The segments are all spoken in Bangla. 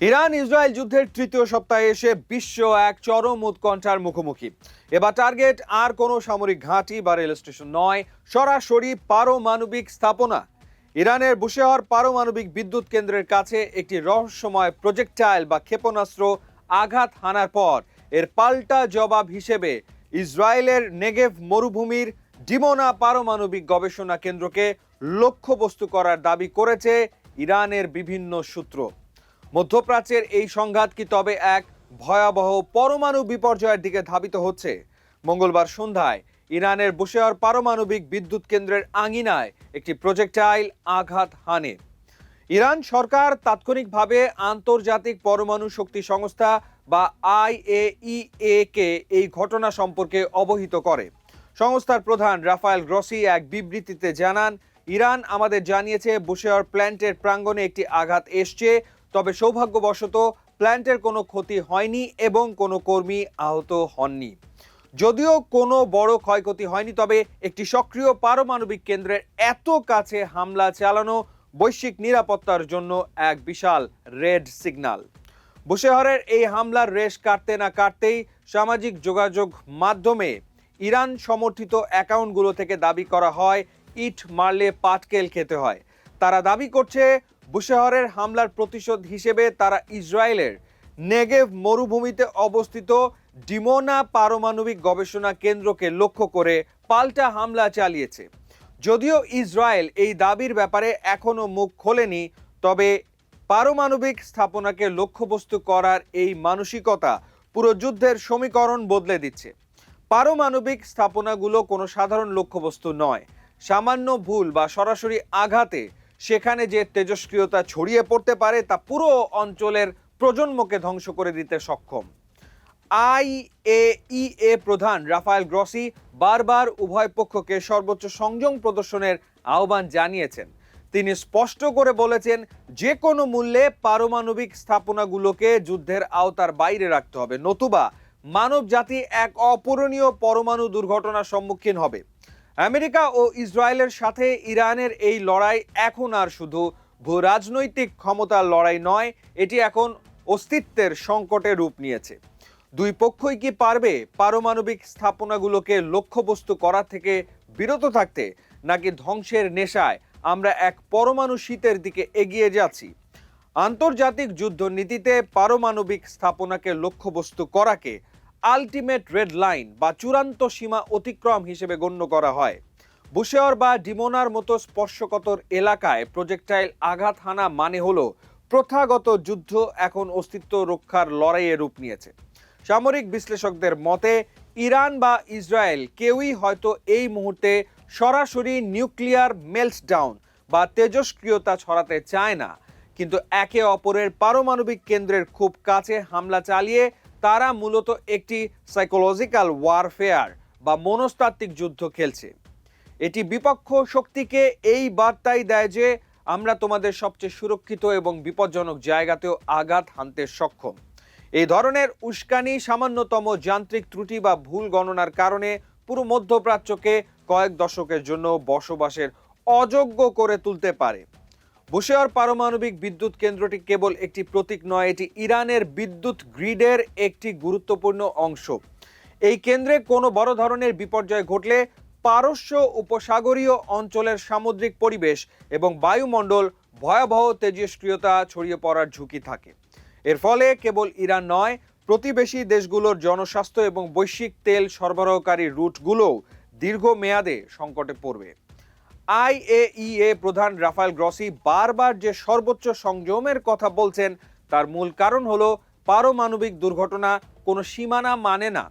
ইরান ইসরায়েল যুদ্ধের তৃতীয় সপ্তাহে এসে বিশ্ব এক চরম উৎকণ্ঠার মুখোমুখি। এবার টার্গেট আর কোনো সামরিক ঘাঁটি বা রেল স্টেশন নয়, সরাসরি পারমাণবিক স্থাপনা। ইরানের বুশেহর পারমাণবিক বিদ্যুৎ কেন্দ্রের কাছে একটি রহস্যময় প্রজেক্টাইল বা ক্ষেপণাস্ত্র আঘাত হানার পর এর পাল্টা জবাব হিসেবে ইসরায়েলের নেগেভ মরুভূমির ডিমোনা পারমাণবিক গবেষণা কেন্দ্রকে লক্ষ্যবস্তু করার দাবি করেছে ইরানের বিভিন্ন সূত্র। মধ্যপ্রাচ্যের এই সংঘাত কি তবে এক ভয়াবহ পরমাণু বিপর্যয়ের দিকে ধাবিত হচ্ছে? মঙ্গলবার সন্ধ্যায় ইরানের বুশেহর পারমাণবিক বিদ্যুৎ কেন্দ্রের আঙিনায় একটি প্রজেক্টাইল আঘাত হানে। ইরান সরকার তাৎক্ষণিকভাবে আন্তর্জাতিক পরমাণু শক্তি সংস্থা বা আইএইএ কে এই ঘটনা সম্পর্কে অবহিত করে। সংস্থার প্রধান রাফায়েল গ্রসি এক বিবৃতিতে জানান, ইরান আমাদের জানিয়েছে বুশেহর প্ল্যান্টের প্রাঙ্গণে একটি আঘাত এসছে, তবে সৌভাগ্যবশত প্ল্যান্টের কোনো ক্ষতি হয়নি এবং কোনো কর্মী আহত হননি। যদিও কোনো বড় ক্ষয়ক্ষতি হয়নি, তবে একটি সক্রিয় পারমাণবিক কেন্দ্রের এত কাছে হামলা চালানো বৈশ্বিক নিরাপত্তার জন্য এক বিশাল রেড সিগন্যাল। বুশেহরের এই হামলার রেশ কাটতে না কাটতেই সামাজিক যোগাযোগ মাধ্যমে ইরান সমর্থিত অ্যাকাউন্টগুলো থেকে দাবি করা হয় ইট মারলে পাটকেল খেতে হয়। তারা দাবি করছে বুশেহরের হামলার প্রতিশোধ হিসেবে তারা ইসরায়েলের নেগেভ মরুভূমিতে অবস্থিত ডিমোনা পারমাণবিক গবেষণা কেন্দ্রকে লক্ষ্য করে পাল্টা হামলা চালিয়েছে। যদিও ইসরায়েল এই দাবির ব্যাপারে এখনো মুখ খোলেনি, তবে পারমাণবিক স্থাপনাকে লক্ষ্যবস্তু করার এই মানসিকতা পুরো যুদ্ধের সমীকরণ বদলে দিচ্ছে। পারমাণবিক স্থাপনাগুলো কোনো সাধারণ লক্ষ্যবস্তু নয়। সামান্য ভুল বা সরাসরি আঘাতে সেখানে যে তেজস্ক্রিয়তা ছড়িয়ে পড়তে পারে তা পুরো অঞ্চলের প্রজন্মকে ধ্বংস করে দিতে সক্ষম। আইএইএ প্রধান রাফায়েল গ্রসি বারবার উভয় পক্ষকে সর্বোচ্চ সংযম প্রদর্শনের আহ্বান জানিয়েছেন। তিনি স্পষ্ট করে বলেছেন, যে কোনো মূল্যে পারমাণবিক স্থাপনাগুলোকে যুদ্ধের আওতার বাইরে রাখতে হবে, নতুবা মানব জাতি এক অপূরণীয় পরমাণু দুর্ঘটনার সম্মুখীন হবে। আমেরিকা ও ইসরায়েলের সাথে ইরানের এই লড়াই এখন আর শুধু ভূ রাজনৈতিক ক্ষমতার লড়াই নয়, এটি এখন অস্তিত্বের সংকটে রূপ নিয়েছে। দুই পক্ষই কি পারবে পারমাণবিক স্থাপনাগুলোকে লক্ষ্যবস্তু করা থেকে বিরত থাকতে, নাকি ধ্বংসের নেশায় আমরা এক পরমাণু শীতের দিকে এগিয়ে যাচ্ছি? আন্তর্জাতিক যুদ্ধনীতিতে পারমাণবিক স্থাপনাকে লক্ষ্যবস্তু করাকে আলটিমেট রেড লাইন বা চূড়ান্ত সীমা অতিক্রম হিসেবে গণ্য করা হয়। বুশেহর বা ডিমোনার মতো স্পর্শকাতর এলাকায় প্রজেক্টাইল আঘাত হানা মানে হলো প্রথাগত যুদ্ধ এখন অস্তিত্ব রক্ষার লড়াইয়ে রূপ নিয়েছে। সামরিক বিশ্লেষকদের মতে ইরান বা ইসরায়েল কেউই হয়তো এই মুহূর্তে সরাসরি নিউক্লিয়ার মেল্টডাউন বা তেজস্ক্রিয়তা ছড়াতে চায় না, কিন্তু একে অপরের পারমাণবিক কেন্দ্রের খুব কাছে হামলা চালিয়ে তারা মূলত একটি সাইকোলজিক্যাল ওয়ারফেয়ার বা মনস্তাত্ত্বিক যুদ্ধ খেলছে। এটি বিপক্ষ শক্তিকে এই বার্তাই দেয় যে আমরা তোমাদের সবচেয়ে সুরক্ষিত এবং বিপজ্জনক জায়গাতেও আঘাত হানতে সক্ষম। এই ধরনের উস্কানি সামান্যতম যান্ত্রিক ত্রুটি বা ভুল গণনার কারণে পুরো মধ্যপ্রাচ্যকে কয়েক দশকের জন্য বসবাসের অযোগ্য করে তুলতে পারে। বুশেহর পারমাণবিক বিদ্যুৎ কেন্দ্রটি কেবল একটি প্রতীক নয়, এটি ইরানের বিদ্যুৎ গ্রিডের একটি গুরুত্বপূর্ণ অংশ। এই কেন্দ্রে কোনো বড় ধরনের বিপর্যয় ঘটলে পারস্য উপসাগরীয় অঞ্চলের সামুদ্রিক পরিবেশ এবং বায়ুমণ্ডল ভয়াবহ তেজস্ক্রিয়তা ছড়িয়ে পড়ার ঝুঁকি থাকে। এর ফলে কেবল ইরান নয়, প্রতিবেশী দেশগুলোর জনস্বাস্থ্য এবং বৈশ্বিক তেল সরবরাহকারী রুটগুলোও দীর্ঘমেয়াদে সংকটে পড়বে। আইএইএ প্রধান রাফায়েল গ্রসি বারবার যে সর্বোচ্চ সংযমের কথা বলছেন, তার মূল কারণ হলো পারমাণবিক দুর্ঘটনা কোনো সীমানা মানে না।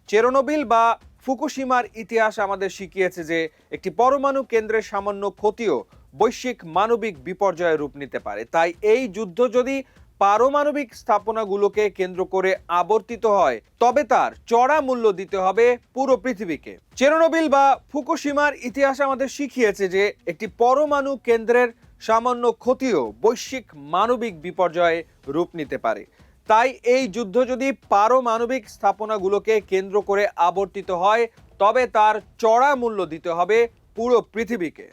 চেরনোবিল বা ফুকুশিমার ইতিহাস আমাদের শিখিয়েছে যে একটি পরমাণু কেন্দ্রের সামান্য ক্ষতিও বৈশ্বিক মানবিক বিপর্যয়ে রূপ নিতে পারে। তাই এই যুদ্ধ যদি পারমাণবিক স্থাপনাগুলোকে কেন্দ্র করে আবর্তিত হয়, তবে তার চড়া মূল্য দিতে হবে পুরো পৃথিবীকে। চেরনোবিল বা ফুকুশিমার ইতিহাস আমাদের শিখিয়েছে যে একটি পরমাণু কেন্দ্রের সামান্য ক্ষতিও বৈশ্বিক মানবিক বিপর্যয়ে রূপ নিতে পারে। তাই এই যুদ্ধ যদি পারমাণবিক স্থাপনাগুলোকে কেন্দ্র করে আবর্তিত হয়, তবে তার চড়া মূল্য দিতে হবে পুরো পৃথিবীকে।